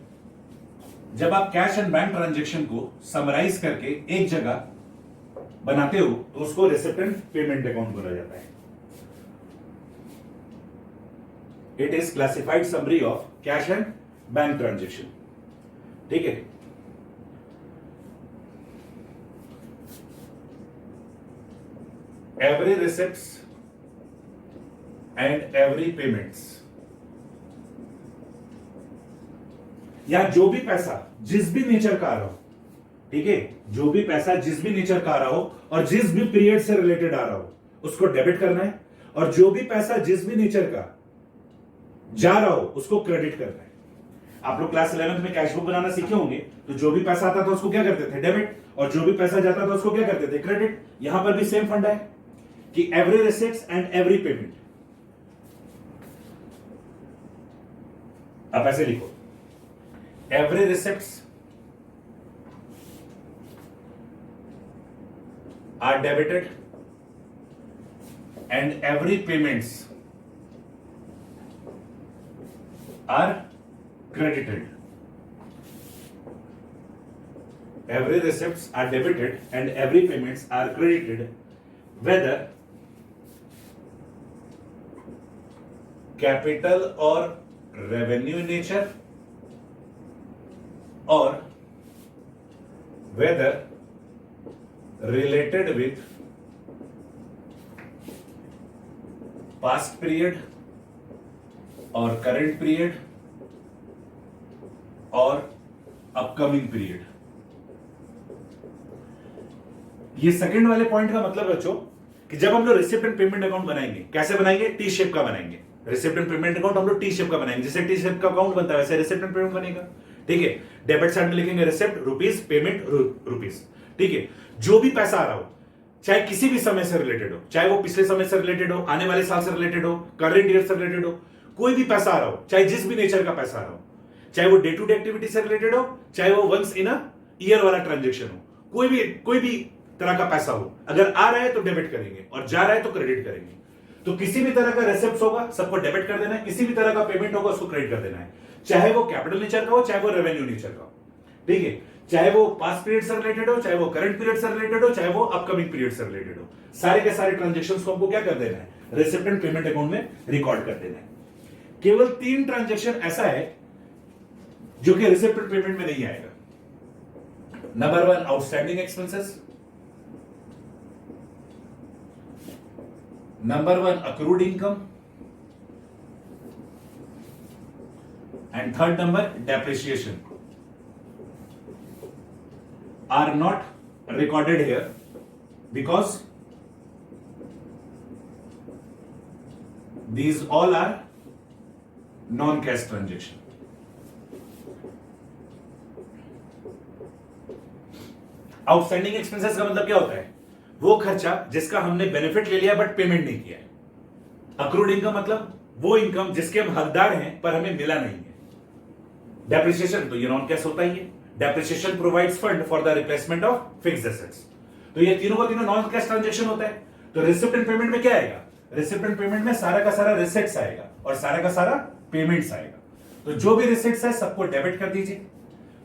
जब आप कैश एंड बैंक ट्रांजेक्शन को समराइज करके एक जगह बनाते हो तो उसको रिसिप्ट एंड पेमेंट अकाउंट बोला जाता है। It is classified summary of cash and bank transaction. ठीक है, every receipts and every payments, या जो भी पैसा जिस भी नेचर का आ रहा हो, ठीक है, जो भी पैसा जिस भी नेचर का आ रहा हो और जिस भी पीरियड से रिलेटेड आ रहा हो उसको डेबिट करना है, और जो भी पैसा जिस भी नेचर का जा रहा हो उसको क्रेडिट करना है। आप लोग क्लास 11th में कैश बुक बनाना सीखे होंगे, तो जो भी पैसा आता था उसको क्या करते थे, डेबिट, और जो भी पैसा जाता था उसको क्या करते थे, क्रेडिट। यहां पर भी सेम फंडा है कि every receipts and every payment. आप ऐसे लिखो, every receipts are debited and every payments are credited. Every receipts are debited and every payments are credited, whether capital or revenue in nature, or whether related with past period or current period or upcoming period। ये second वाले point का मतलब बच्चों कि जब हम लोग receipt and payment account बनाएंगे, कैसे बनाएंगे, टी शेप का बनाएंगे। रिसिप्ट एंड पेमेंट अकाउंट हम लोग टी शेप का बनाएंगे, जैसे टी शेप का अकाउंट बनता है वैसे रिसिप्ट एंड पेमेंट बनेगा, ठीक है। डेबिट साइड में लिखेंगे रिसिप्ट रुपीस, पेमेंट रुपीस, ठीक है। जो भी पैसा आ रहा हो, चाहे किसी भी समय से रिलेटेड हो, चाहे वो पिछले समय से रिलेटेड हो, आने वाले साल से रिलेटेड हो, करंट ईयर से रिलेटेड हो, कोई भी पैसा आ रहा हो, चाहे जिस भी नेचर का पैसा आ रहा हो, चाहे वो डे टू डे एक्टिविटी से रिलेटेड हो, चाहे वो वंस इन अ ईयर वाला ट्रांजेक्शन हो, कोई भी तरह का पैसा हो, अगर आ रहा है तो डेबिट करेंगे और जा रहा है तो क्रेडिट करेंगे। तो किसी भी तरह का रिसिप्ट होगा सबको डेबिट कर देना है, किसी भी तरह का पेमेंट होगा उसको क्रेडिट कर देना है, चाहे वो कैपिटल नेचर का हो, चाहे वो रेवेन्यू नेचर का हो, ठीक है। चाहे वो पास्ट पीरियड से रिलेटेड हो, चाहे वो करंट पीरियड से रिलेटेड हो, चाहे वो अपकमिंग पीरियड से रिलेटेड हो, सारे के सारे ट्रांजेक्शंस को हमको क्या कर देना है, रिसिप्ट एंड पेमेंट अकाउंट में रिकॉर्ड कर देना है। केवल 3 ट्रांजेक्शन ऐसा है जो कि रिसिप्ट एंड पेमेंट में नहीं आएगा। Number 1 outstanding expenses, number 1 accrued income, and third number depreciation are not recorded here because these all are non-cash transaction। Outstanding expenses का मतलब क्या होता है, वो खर्चा जिसका हमने बेनिफिट ले लिया बट पेमेंट नहीं किया है। अक्रूड इनकम मतलब वो इनकम जिसके हम हकदार हैं पर हमें मिला नहीं है। डेप्रिसिएशन तो ये नॉन कैश होता ही है। Depreciation provides fund for the replacement of fixed assets. तो ये तीनों का तीनों नॉन कैश ट्रांजैक्शन होता है। तो रिसिप्ट एंड पेमेंट में क्या आएगा, रिसिप्ट एंड पेमेंट में सारा का सारा रिसिप्ट्स आएगा और सारा का सारा पेमेंट्स आएगा। तो जो भी रिसिप्ट्स है सबको डेबिट कर दीजिए,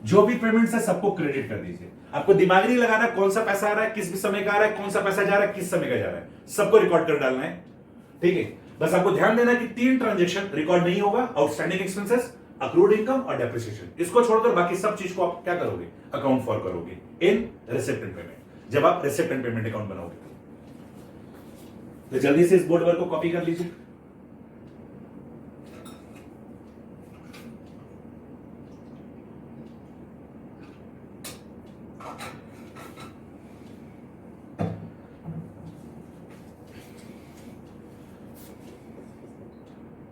जो भी पेमेंट्स है सबको क्रेडिट कर दीजिए। आपको दिमाग नहीं लगाना कौन सा पैसा आ रहा है, किस भी समय का आ रहा है, कौन सा पैसा जा रहा है, किस समय का जा रहा है, सबको रिकॉर्ड कर डालना है। ठीक है, बस आपको ध्यान देना कि 3 ट्रांजैक्शन रिकॉर्ड नहीं होगा, आउटस्टैंडिंग एक्सपेंसेस, अक्रूड इनकम और डेप्रिसिएशन। इसको छोड़कर बाकी सब चीज को आप क्या करोगे, अकाउंट फॉर करोगे इन रिसिप्ट एंड पेमेंट, जब आप रिसिप्ट एंड पेमेंट अकाउंट बनाओगे। तो जल्दी से इस बोर्ड वर्क को कॉपी कर लीजिए।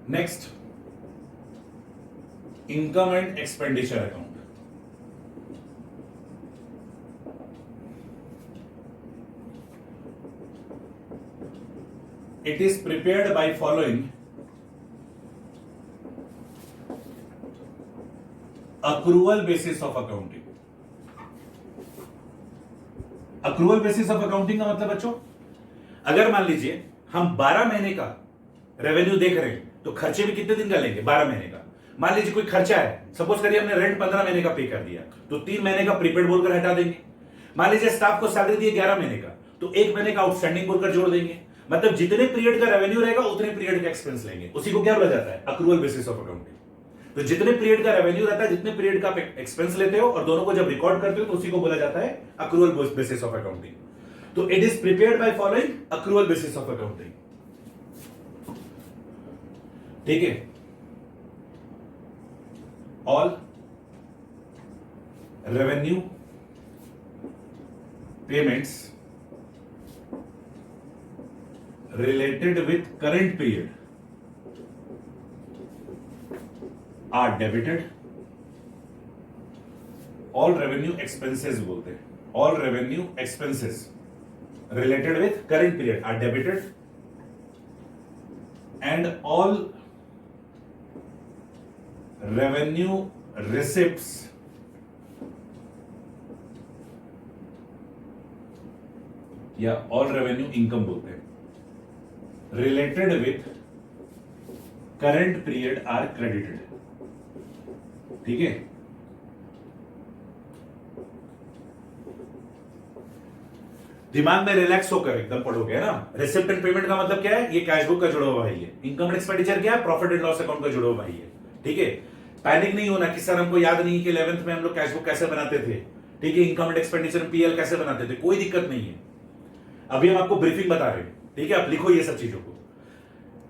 Next, income and expenditure account. It is prepared by following accrual basis of accounting। accrual basis of accounting का मतलब बच्चों, अगर मान लीजिए हम 12 महीने का रेवेन्यू देख रहे हैं तो खर्चे भी कितने दिन का लेंगे, 12 महीने का। मान लीजिए कोई खर्चा है, सपोज करिए हमने रेंट 15 महीने का पे कर दिया तो 3 महीने का प्रीपेड बोलकर हटा देंगे। मान लीजिए स्टाफ को सैलरी दी 11 महीने का तो 1 महीने का आउटस्टैंडिंग बोलकर जोड़ देंगे। मतलब जितने पीरियड का रेवेन्यू रहेगा उतने पीरियड का एक्सपेंस लेंगे, उसी को क्या बोला जाता है, अक्रूवल बेसिस ऑफ अकाउंटिंग। तो जितने पीरियड का रेवेन्यू रहता है, जितने पीरियड का एक्सपेंस लेते हो और दोनों को जब रिकॉर्ड करते हो तो उसी को बोला जाता है अक्रूवल बेसिस ऑफ अकाउंटिंग। तो it is prepared by following accrual basis of accounting. ठीक है, all revenue payments related with current period are debited। all revenue expenses बोलते हैं, all revenue expenses related with current period are debited and all revenue receipts या all revenue income बोलते हैं related with current period are credited। ठीक है, दिमाग में relax होकर एकदम पढ़ोगे ना। रिसिप्ट एंड पेमेंट का मतलब क्या है? ये कैश बुक का जुड़ा हुआ है। ये इनकम एंड एक्सपेंडिचर क्या है? प्रॉफिट एंड लॉस अकाउंट का जुड़ा हुआ है। ठीक है, पैनिक नहीं होना कि सर हमको याद नहीं कि 11th में हम लोग कैश बुक कैसे बनाते थे। ठीक है, इनकम एंड एक्सपेंडिचर पीएल कैसे बनाते थे, कोई दिक्कत नहीं है। अभी हम आपको ब्रीफिंग बता रहे हैं। ठीक है, आप लिखो ये सब चीजों को।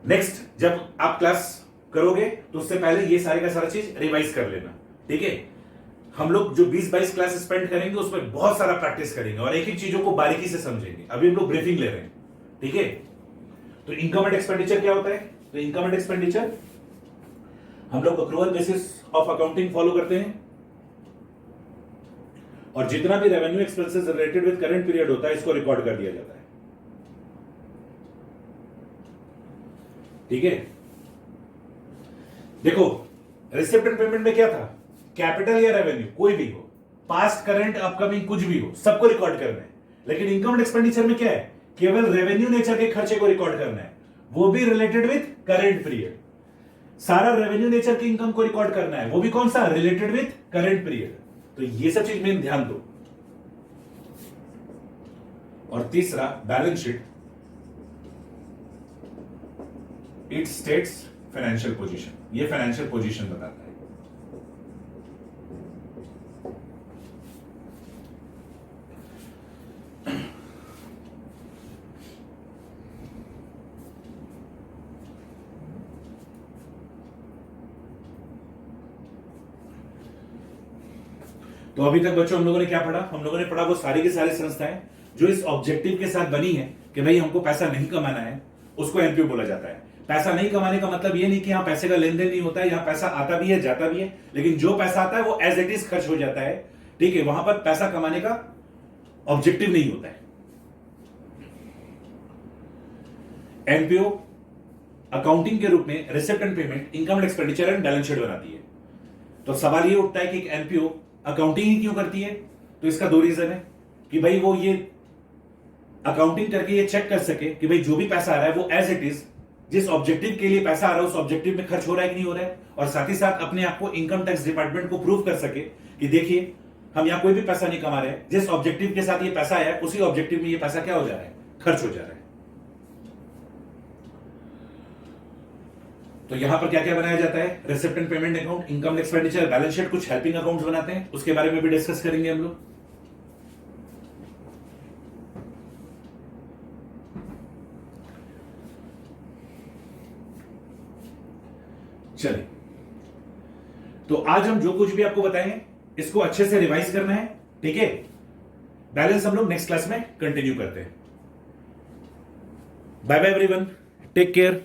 नेक्स्ट जब आप क्लास करोगे तो उससे पहले ये सारे का सारा चीज रिवाइज कर लेना। ठीक है, हम लोग जो 20-22 क्लास स्पेंड करेंगे उसमें बहुत सारा प्रैक्टिस करेंगे और एक एक चीजों को बारीकी से समझेंगे। अभी हम लोग ब्रीफिंग ले रहे हैं। ठीक है, तो इनकम एंड एक्सपेंडिचर क्या होता है? तो इनकम एंड एक्सपेंडिचर हम लोग accrual basis of accounting follow करते हैं और जितना भी revenue expenses related with current period होता है इसको रिकॉर्ड कर दिया जाता है। ठीक है, देखो रिसिप्ट एंड पेमेंट में क्या था? कैपिटल या रेवेन्यू कोई भी हो, पास्ट करंट अपकमिंग कुछ भी हो, सबको रिकॉर्ड करना है। लेकिन इनकम एंड एक्सपेंडिचर में क्या है? केवल रेवेन्यू नेचर के खर्चे को रिकॉर्ड करना है, वो भी रिलेटेड विद करंट पीरियड। सारा रेवेन्यू नेचर की इनकम को रिकॉर्ड करना है, वो भी कौन सा? Related with current period. तो ये सब चीज में ध्यान दो। और तीसरा balance sheet, it states financial position. ये फाइनेंशियल पोजीशन बताता है। तो अभी तक बच्चों हम लोगों ने क्या पढ़ा? हम लोगों ने पढ़ा वो सारी की सारी संस्थाएं जो इस ऑब्जेक्टिव के साथ बनी है कि भाई हमको पैसा नहीं कमाना है, उसको एनपीओ बोला जाता है। पैसा नहीं कमाने का मतलब ये नहीं कि यहां पैसे का लेन देन नहीं होता है, यहां पैसा आता भी है जाता भी है, लेकिन जो पैसा आता है वो एज इट इज खर्च हो जाता है। ठीक है, वहां पर पैसा कमाने का ऑब्जेक्टिव नहीं होता है। एनपीओ अकाउंटिंग के रूप में receipt and payment, income and expenditure and balance sheet बनाती है। तो सवाल ये उठता है कि एनपीओ अकाउंटिंग ही क्यों करती है? तो इसका दो रीजन है कि भाई वो ये अकाउंटिंग करके ये चेक कर सके कि भाई जो भी पैसा आ रहा है वो एज इट इज जिस ऑब्जेक्टिव के लिए पैसा आ रहा है उस ऑब्जेक्टिव में खर्च हो रहा है कि नहीं हो रहा है, और साथ ही साथ अपने आप को इनकम टैक्स डिपार्टमेंट को प्रूव कर सके कि देखिए हम यहां कोई भी पैसा नहीं कमा रहे हैं, जिस ऑब्जेक्टिव के साथ ये पैसा आया है उसी ऑब्जेक्टिव में ये पैसा क्या हो जा रहा है? खर्च हो जा रहा है। तो यहां पर क्या क्या बनाया जाता है? Receipt and payment account, income expenditure, balance sheet, कुछ हेल्पिंग अकाउंट्स बनाते हैं, उसके बारे में भी डिस्कस करेंगे हम लोग। चलिए, तो आज हम जो कुछ भी आपको बताएंगे इसको अच्छे से रिवाइज करना है। ठीक है, बैलेंस हम लोग नेक्स्ट क्लास में कंटिन्यू करते हैं। Bye bye everyone, take care.